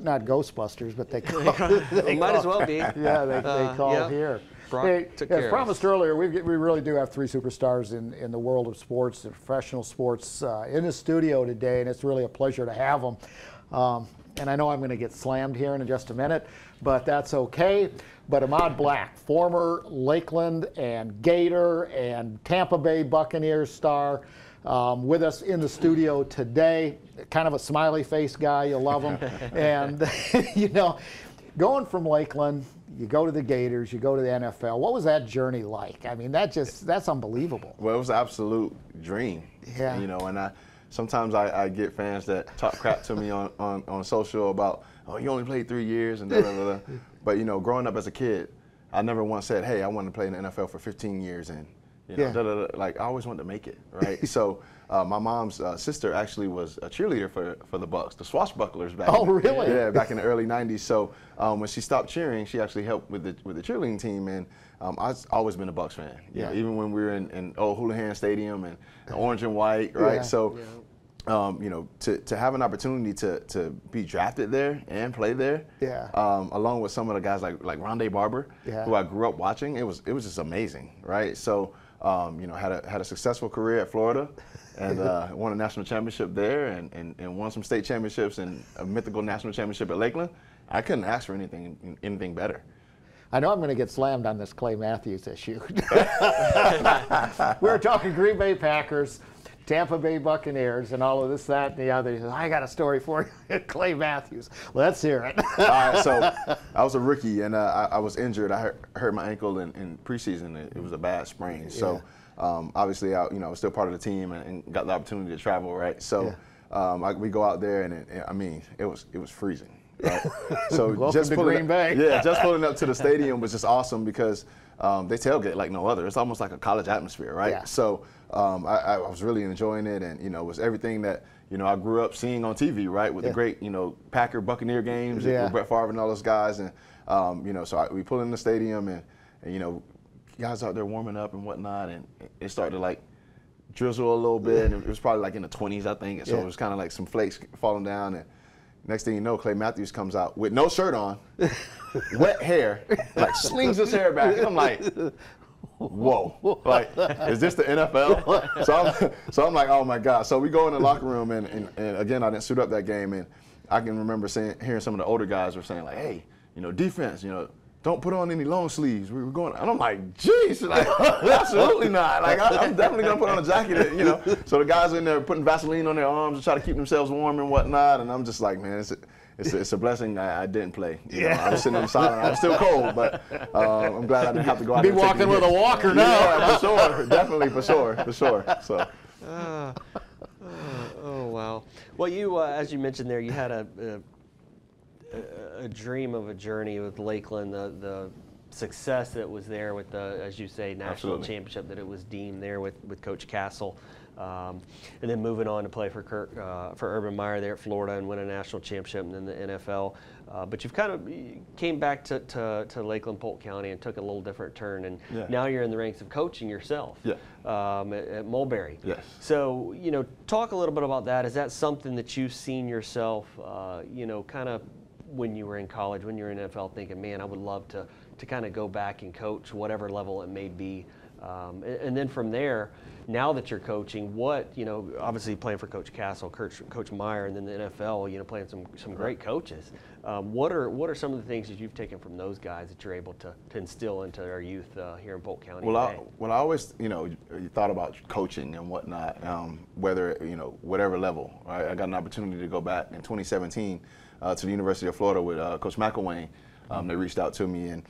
Not Ghostbusters, but they call. Might as well be. Yeah, they call here. Hey, as promised earlier, we really do have 3 superstars in the world of sports, and professional sports, in the studio today, and it's really a pleasure to have them. And I know I'm going to get slammed here in just a minute, but that's okay. But Ahmad Black, former Lakeland and Gator and Tampa Bay Buccaneers star, with us in the studio today. Kind of a smiley face guy, you love him. And going from Lakeland, you go to the Gators, you go to the NFL. What was that journey like? I mean, that's unbelievable. Well, it was an absolute dream. Yeah. And sometimes I get fans that talk crap to me on social about, oh, you only played 3 years and da da da. But growing up as a kid, I never once said, hey, I want to play in the NFL for 15 years and like I always wanted to make it, right? So my mom's sister actually was a cheerleader for the Bucks, the Swashbucklers back. Oh, really? Yeah, back in the early '90s. So when she stopped cheering, she actually helped with the cheerleading team, and I've always been a Bucks fan. Even when we were in Old Houlihan Stadium and orange and white, right? Yeah. So. To have an opportunity to be drafted there and play there, along with some of the guys like Rondé Barber, who I grew up watching, it was just amazing, right? So, had a successful career at Florida, and won a national championship there, and won some state championships and a mythical national championship at Lakeland. I couldn't ask for anything better. I know I'm going to get slammed on this Clay Matthews issue. We were talking Green Bay Packers, Tampa Bay Buccaneers, and all of this, that, and the other. He says, I got a story for you, Clay Matthews. Let's hear it. All right, so I was a rookie, and I was injured. I hurt my ankle in preseason. It was a bad sprain. So obviously, I was still part of the team and got the opportunity to travel, right? So we go out there, and it was freezing, Right? So Welcome to Green Bay. Yeah, just pulling up to the stadium was just awesome because they tailgate like no other. It's almost like a college atmosphere, right? Yeah. So I was really enjoying it, and it was everything that I grew up seeing on TV, right? With the great Packer Buccaneer games with Brett Favre and all those guys, and so we pull in the stadium, and guys out there warming up and whatnot, and it started to like drizzle a little bit, and it was probably like in the 20s, I think, and so it was kind of like some flakes falling down, and next thing you know, Clay Matthews comes out with no shirt on, wet hair, like slings his hair back, and I'm like, whoa, like, is this the NFL? So I'm like, oh my God. So we go in the locker room, and again, I didn't suit up that game, and I can remember hearing some of the older guys were saying like, hey, defense, don't put on any long sleeves. We were going, and I'm like, geez, like, absolutely not. Like, I'm definitely gonna put on a jacket, So the guys are in there putting Vaseline on their arms to try to keep themselves warm and whatnot, and I'm just like, man, it's a blessing I didn't play. I was sitting on the sideline. I was still cold, but I'm glad I didn't have to go out. Be walking with a walker now. Yeah, for sure, definitely, for sure. So. Oh wow. Well, you, as you mentioned there, you had a dream of a journey with Lakeland, the success that was there with the, as you say, national championship that it was deemed there with Coach Castle, and then moving on to play for Urban Meyer there at Florida and win a national championship and then the NFL. But you've kind of came back to Lakeland Polk County and took a little different turn, and now you're in the ranks of coaching yourself at Mulberry. Yes. So, talk a little bit about that. Is that something that you've seen yourself, kind of when you were in college, when you were in NFL, thinking, man, I would love to kind of go back and coach whatever level it may be, and then from there, now that you're coaching, what obviously playing for Coach Castle, Coach Meyer, and then the NFL, playing some great coaches. What are some of the things that you've taken from those guys that you're able to instill into our youth here in Polk County? Well, I always thought about coaching and whatnot, whether whatever level. Right? I got an opportunity to go back in 2017. To the University of Florida with Coach McElwain. They reached out to me, and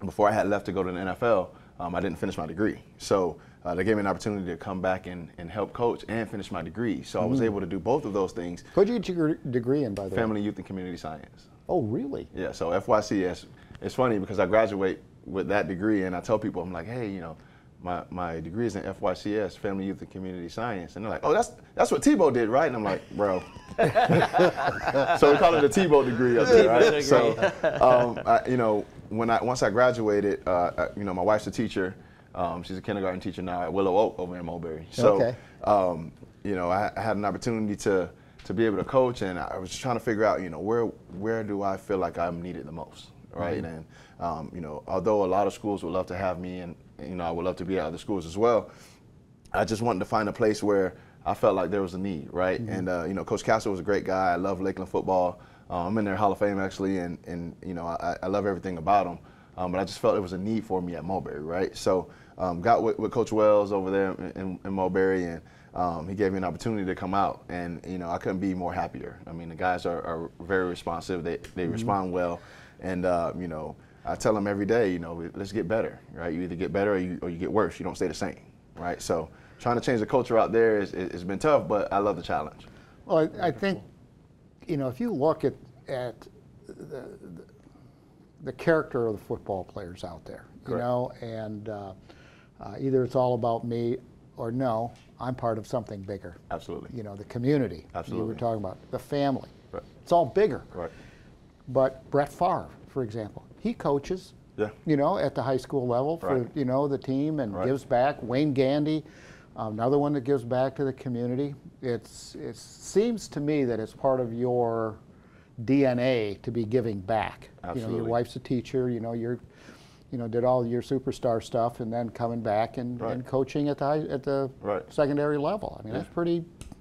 before I had left to go to the NFL, I didn't finish my degree. So they gave me an opportunity to come back and help coach and finish my degree. So I was able to do both of those things. What did you get your degree in, by the way? Family, Youth, and Community Science. Oh, really? Yeah, so FYCS. It's funny because I graduate with that degree, and I tell people, I'm like, hey, my degree is in FYCS, Family, Youth, and Community Science. And they're like, oh, that's what Tebow did, right? And I'm like, bro. So we call it a Tebow degree up there, right? So, once I graduated, my wife's a teacher. She's a kindergarten teacher now at Willow Oak over in Mulberry. So, I had an opportunity to be able to coach, and I was just trying to figure out, where do I feel like I'm needed the most, right? And, although a lot of schools would love to have me, and I would love to be at other schools as well, I just wanted to find a place where I felt like there was a need, right? And Coach Castle was a great guy. I love Lakeland football. I'm in their Hall of Fame actually, and I love everything about them. But I just felt there was a need for me at Mulberry, right? So got with Coach Wells over there in Mulberry, and he gave me an opportunity to come out, and I couldn't be more happier. I mean, the guys are very responsive. They respond well, and I tell them every day, let's get better, right? You either get better or you get worse. You don't stay the same, right? So trying to change the culture out there has been tough, but I love the challenge. Well, I think, if you look at the character of the football players out there, and either it's all about me or no, I'm part of something bigger. Absolutely. The community. Absolutely. You were talking about the family. Right. It's all bigger. Right. But Brett Favre, for example, he coaches, at the high school level for, the team and gives back. Wayne Gandy, another one that gives back to the community. It seems to me that it's part of your DNA to be giving back. Absolutely. Your wife's a teacher, you're did all your superstar stuff and then coming back and coaching at the secondary level. I mean,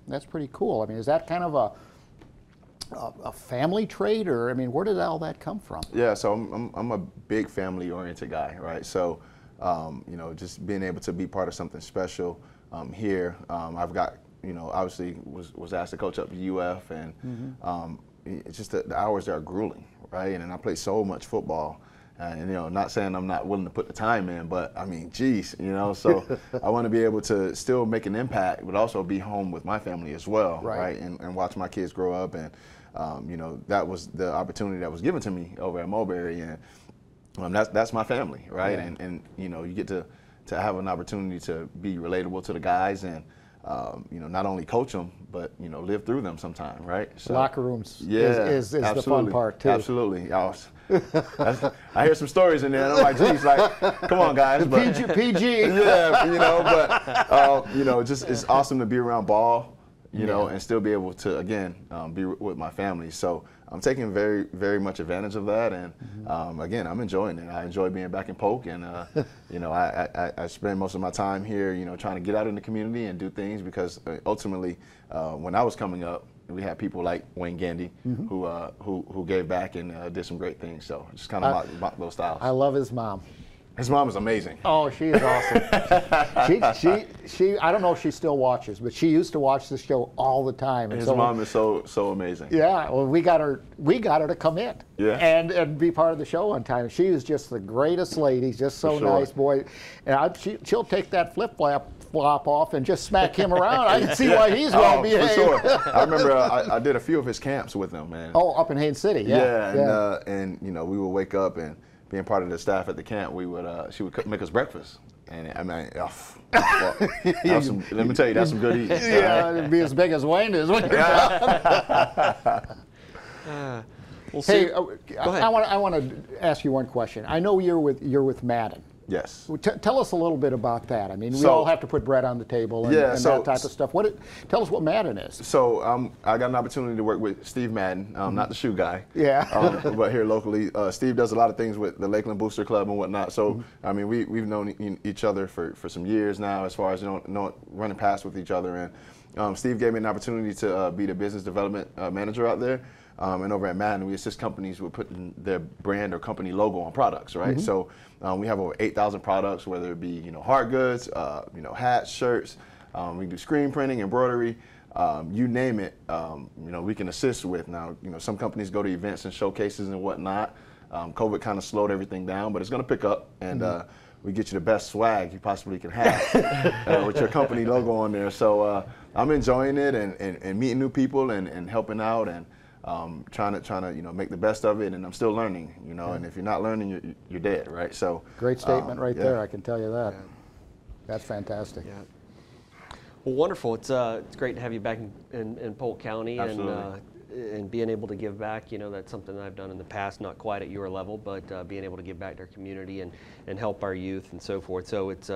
that's pretty cool. I mean, is that kind of a family trait, or where did all that come from? Yeah, so I'm a big family-oriented guy, right? So, just being able to be part of something special here. I've got, obviously was asked to coach up to UF, and it's just the hours there are grueling, right? And I play so much football, And, not saying I'm not willing to put the time in, but I mean, geez, so I want to be able to still make an impact, but also be home with my family as well, right? And watch my kids grow up. And, that was the opportunity that was given to me over at Mulberry. And that's my family, right? Yeah. And you get to have an opportunity to be relatable to the guys and, not only coach them, but, live through them sometime, right? So, locker rooms is the fun part, too. Absolutely. I hear some stories in there, and I'm like, geez, come on, guys. But, PG. Yeah, but, just it's awesome to be around ball, and still be able to, again, be with my family. So I'm taking very, very much advantage of that. And, again, I'm enjoying it. I enjoy being back in Polk. And, I spend most of my time here, trying to get out in the community and do things because ultimately, when I was coming up, we had people like Wayne Gandy who gave back and did some great things. So just kind of mock those styles. I love his mom. His mom is amazing. Oh, she is awesome. she I don't know if she still watches, but she used to watch the show all the time. And his mom is so amazing. Yeah, well, we got her to come in and be part of the show on time. She is just the greatest lady, just so nice, boy. And she'll take that flip-flop off and just smack him around. I can see why he's well behaved. For sure. I remember I did a few of his camps with him, man. Oh, up in Haines City, yeah. And we would wake up and being part of the staff at the camp, she would make us breakfast. And I mean, let me tell you, that's some good eating. Yeah, it'd be as big as Wayne is when you're done. Hey, I want to ask you one question. I know you're with Madden. Yes. Tell us a little bit about that. I mean, we all have to put bread on the table and that type of stuff. Tell us what Madden is. So I got an opportunity to work with Steve Madden, not the shoe guy. Yeah. But here locally, Steve does a lot of things with the Lakeland Booster Club and whatnot. So I mean, we've known each other for some years now, as far as running past with each other. And Steve gave me an opportunity to be the business development manager out there. And over at Madden, we assist companies with putting their brand or company logo on products, right? So we have over 8,000 products, whether it be hard goods, hats, shirts. We do screen printing, embroidery, you name it. We can assist with. Now, some companies go to events and showcases and whatnot. COVID kind of slowed everything down, but it's going to pick up, and we get you the best swag you possibly can have with your company logo on there. So I'm enjoying it and meeting new people and helping out and. Trying to make the best of it, and I'm still learning, and if you're not learning, you're dead, right? So great statement right there. I can tell you that. That's fantastic. Yeah. Well, wonderful. It's great to have you back in Polk County. Absolutely. And being able to give back. That's something that I've done in the past, not quite at your level, but being able to give back to our community and help our youth and so forth. So it's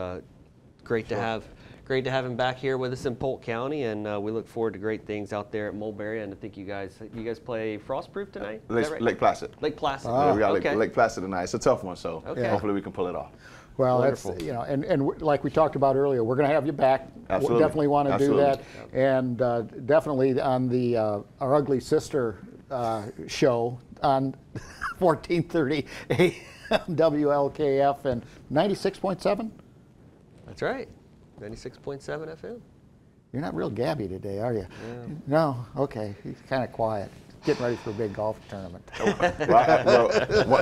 great to have. Great to have him back here with us in Polk County, and we look forward to great things out there at Mulberry. And I think you guys play Frostproof tonight? Lake Placid. Lake Placid. Yeah, we got Lake Placid tonight. It's a tough one, so hopefully we can pull it off. Well, wonderful. That's and like we talked about earlier, we're going to have you back. Absolutely. We definitely want to do that, and definitely on the Our Ugly Sister show on 1430 WLKF and 96.7. That's right. 96.7 FM. You're not real gabby today, are you? Yeah. No? Okay. He's kind of quiet. Getting ready for a big golf tournament.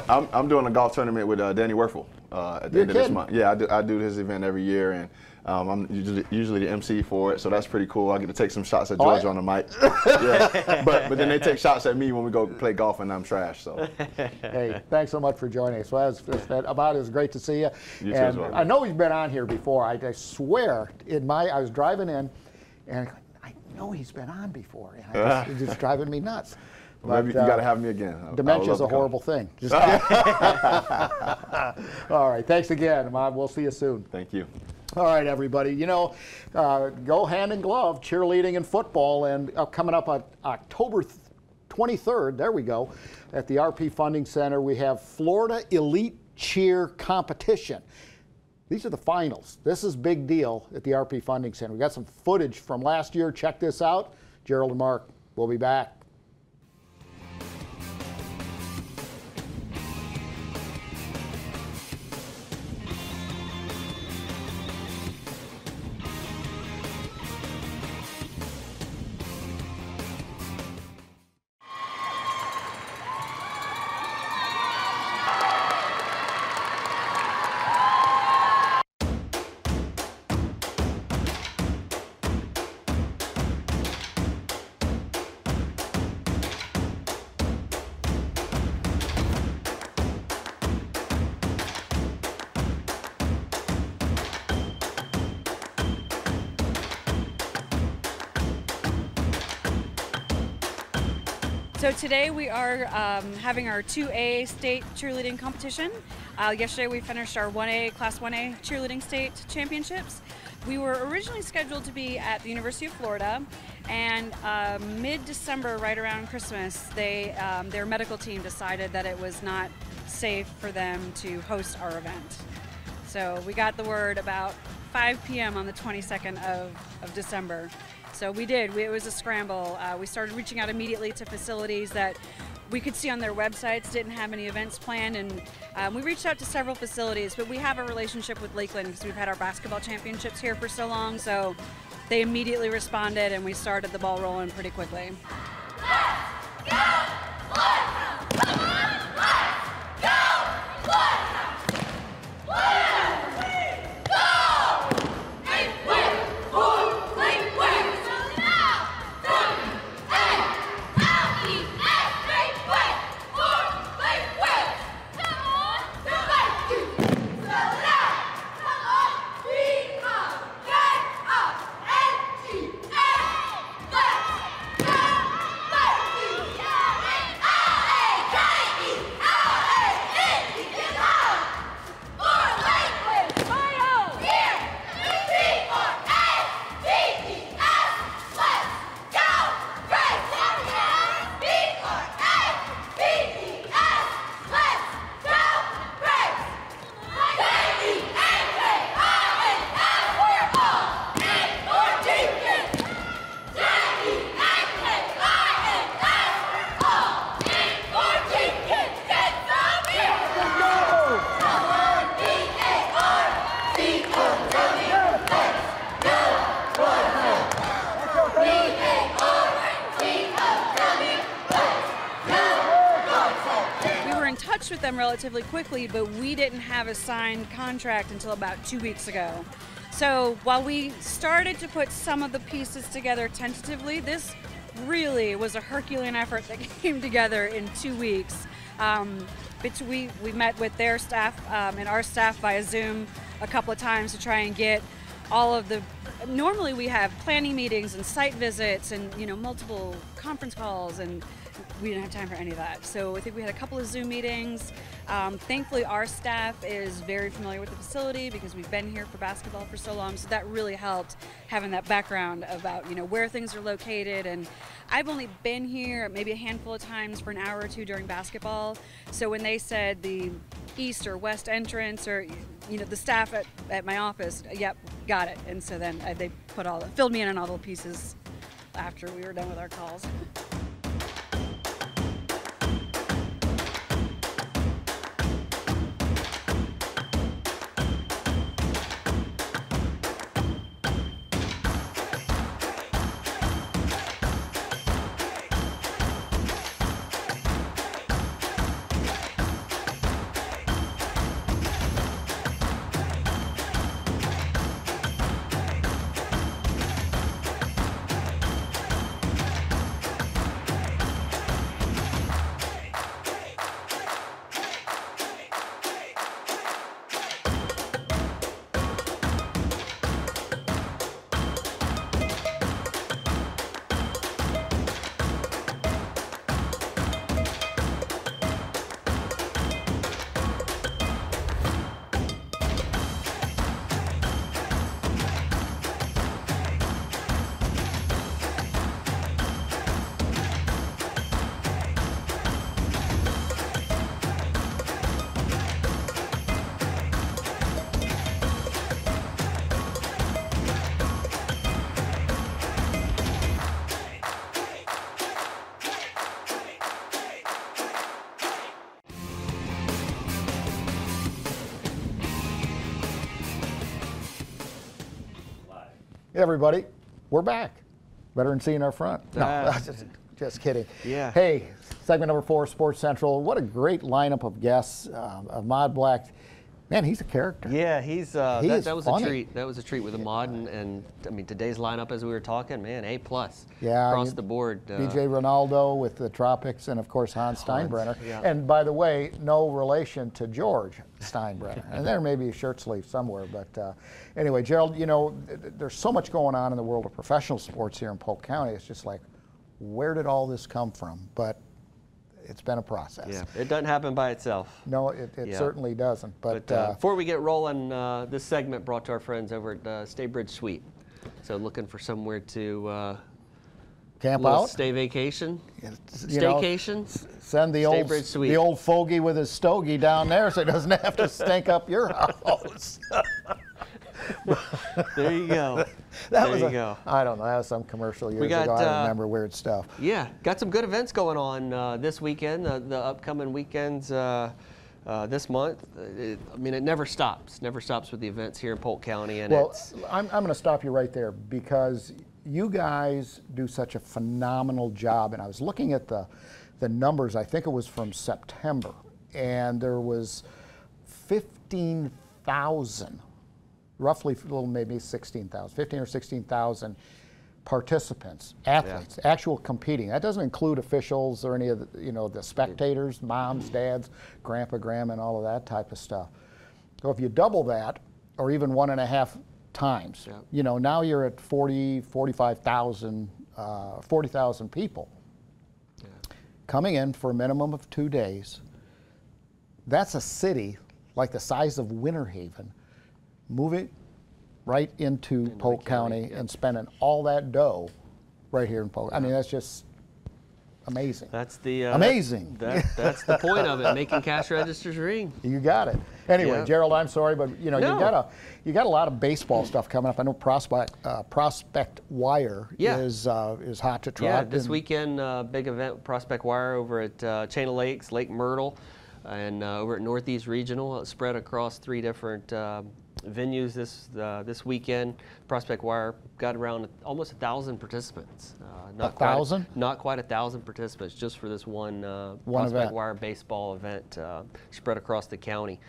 I'm doing a golf tournament with Danny Werfel at the end of this month. Yeah, I do his event every year, and I'm usually the MC for it, so that's pretty cool. I get to take some shots at George on the mic. Yeah. But then they take shots at me when we go play golf, and I'm trash. So. Hey, thanks so much for joining us. Well, it was great to see you. You too as well. I know he's been on here before. I swear, I was driving in, and I know he's been on before. And it's just driving me nuts. Well, maybe you got to have me again. Dementia is a horrible thing. Just all right. Thanks again, Mom. We'll see you soon. Thank you. All right, everybody. Go hand in glove, cheerleading and football, and coming up on October 23rd, there we go, at the RP Funding Center, we have Florida Elite Cheer Competition. These are the finals. This is big deal at the RP Funding Center. We got some footage from last year. Check this out. Gerald and Mark will be back. So today we are having our 2A state cheerleading competition. Yesterday we finished our 1A, Class 1A cheerleading state championships. We were originally scheduled to be at the University of Florida, and mid-December, right around Christmas, their medical team decided that it was not safe for them to host our event. So we got the word about 5 p.m. on the 22nd of December. So we did. It was a scramble. We started reaching out immediately to facilities that we could see on their websites didn't have any events planned, and we reached out to several facilities, but we have a relationship with Lakeland because we've had our basketball championships here for so long, so they immediately responded and we started the ball rolling pretty quickly. Let's go! Come on! Let's go! With them relatively quickly, but we didn't have a signed contract until about 2 weeks ago. So while we started to put some of the pieces together tentatively, this really was a Herculean effort that came together in 2 weeks. We met with their staff and our staff via Zoom a couple of times to try and get all of the, normally we have planning meetings and site visits and multiple conference calls, and we didn't have time for any of that. So I think we had a couple of Zoom meetings. Thankfully, our staff is very familiar with the facility because we've been here for basketball for so long. So that really helped having that background about where things are located. And I've only been here maybe a handful of times for an hour or two during basketball. So when they said the east or west entrance, or the staff at my office, yep, got it. And so then they filled me in on all the pieces after we were done with our calls. Hey everybody, we're back. Better than seeing our front. No, just kidding. Yeah. Hey, segment number 4, Sports Central. What a great lineup of guests. Ahmad Black, man, he's a character. Yeah, that was funny. a treat. That was a treat with Ahmad, and I mean today's lineup as we were talking, man, A+. Yeah, across the board. DJ Rinaldo with the Tropics, and of course Hans Steinbrenner. Yeah. And by the way, no relation to George Steinbrenner. And there may be a shirt sleeve somewhere, but anyway, Gerald, there's so much going on in the world of professional sports here in Polk County. It's just like, where did all this come from? But it's been a process. Yeah, it doesn't happen by itself. No, it certainly doesn't. But before we get rolling, this segment brought to our friends over at Staybridge Suite. So looking for somewhere to camp out, stay vacation, staycation. Send the old fogey with his stogie down there, so he doesn't have to stink up your house. There you go. There you go. I don't know. That was some commercial years ago. I remember weird stuff. Yeah, got some good events going on this weekend. The upcoming weekends this month. I mean, it never stops. Never stops with the events here in Polk County. And well, I'm going to stop you right there because you guys do such a phenomenal job. And I was looking at the numbers. I think it was from September, and there was 15,000. Roughly, maybe 16,000, 15 or 16,000 participants, athletes, actual competing. That doesn't include officials or any of the, the spectators, moms, dads, grandpa, grandma, and all of that type of stuff. So if you double that, or even 1.5 times, now you're at 40,000 people coming in for a minimum of 2 days. That's a city like the size of Winter Haven, moving right into Polk County and spending all that dough right here in Polk. I mean, that's just amazing. That's the amazing. That's the point of it, making cash registers ring. You got it. Anyway, Gerald, I'm sorry, but you got a lot of baseball stuff coming up. I know Prospect Wire is hot to trot. Yeah, this weekend, big event, Prospect Wire over at Chain of Lakes, Lake Myrtle, and over at Northeast Regional, spread across 3 different venues this weekend. Prospect Wire got around almost 1,000 participants. Not 1,000? Not quite 1,000 participants, just for this one Prospect Wire baseball event spread across the county.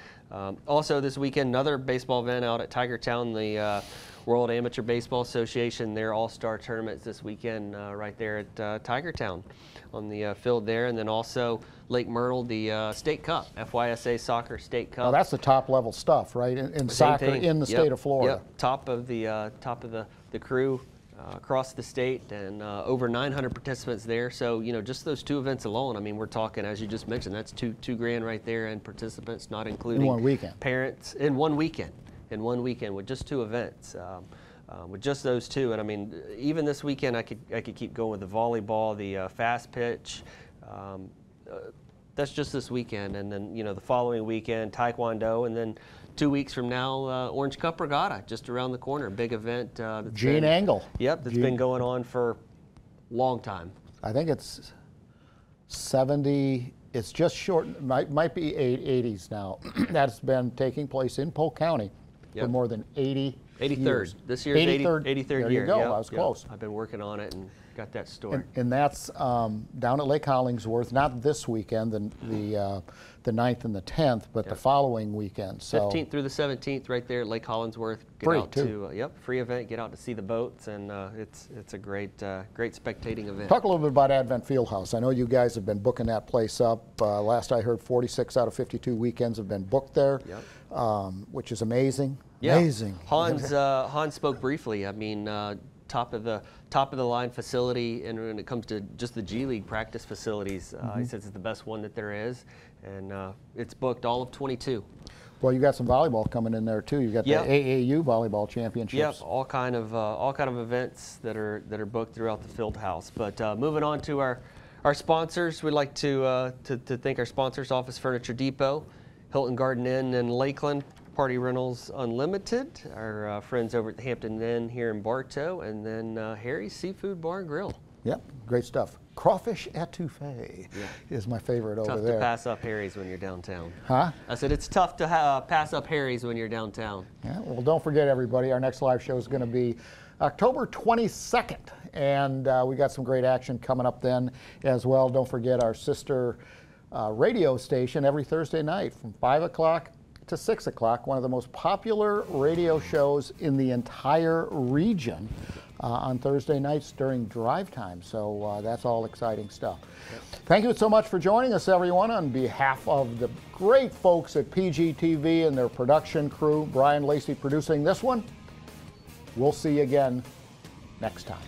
Also this weekend, another baseball event out at Tigertown, the World Amateur Baseball Association, their all-star tournaments this weekend right there at Tigertown on the field there. And then also Lake Myrtle, the State Cup, FHSAA Soccer State Cup. Oh, that's the top level stuff, right? In soccer in the state of Florida. Yep. Top of the crew across the state, and over 900 participants there. So just those 2 events alone. I mean, we're talking, as you just mentioned, that's two grand right there, and participants, not including in one weekend. Parents in one weekend. In one weekend with just 2 events. With just those 2, and I mean, even this weekend, I could keep going with the volleyball, the fast pitch. That's just this weekend, and then the following weekend, taekwondo, and then 2 weeks from now, Orange Cup Regatta, just around the corner, big event. Gene Angle. Yep, that's been going on for a long time. I think it's 70. It's just short. Might be 80s now. That's been taking place in Polk County for more than 80 years. This year's 83rd year. There you go. I was close. I've been working on it and got that story. And that's down at Lake Hollingsworth, not this weekend, the 9th and the 10th, but the following weekend. So 15th through the 17th, right there at Lake Hollingsworth. Free too. Free event. Get out to see the boats, and it's a great spectating event. Talk a little bit about Advent Fieldhouse. I know you guys have been booking that place up. Last I heard, 46 out of 52 weekends have been booked there, which is amazing. Yeah. Amazing. Hans spoke briefly. I mean, top of the line facility, and when it comes to just the G League practice facilities, he says it's the best one that there is, and it's booked all of 22. Well, you got some volleyball coming in there too. You got the AAU volleyball championships. Yep, all kind of events that are booked throughout the field house. But moving on to our sponsors, we'd like to thank our sponsors: Office Furniture Depot, Hilton Garden Inn in Lakeland, Party Rentals Unlimited, our friends over at the Hampton Inn here in Bartow, and then Harry's Seafood Bar and Grill. Yep, great stuff. Crawfish etouffee is my favorite over there. Tough to pass up Harry's when you're downtown. Huh? I said it's tough to pass up Harry's when you're downtown. Yeah, well, don't forget, everybody, our next live show is going to be October 22nd, and we got some great action coming up then as well. Don't forget our sister radio station every Thursday night from 5 o'clock to 6 o'clock, one of the most popular radio shows in the entire region on Thursday nights during drive time. So that's all exciting stuff. Yep. Thank you so much for joining us, everyone. On behalf of the great folks at PGTV and their production crew, Brian Lacey producing this one, we'll see you again next time.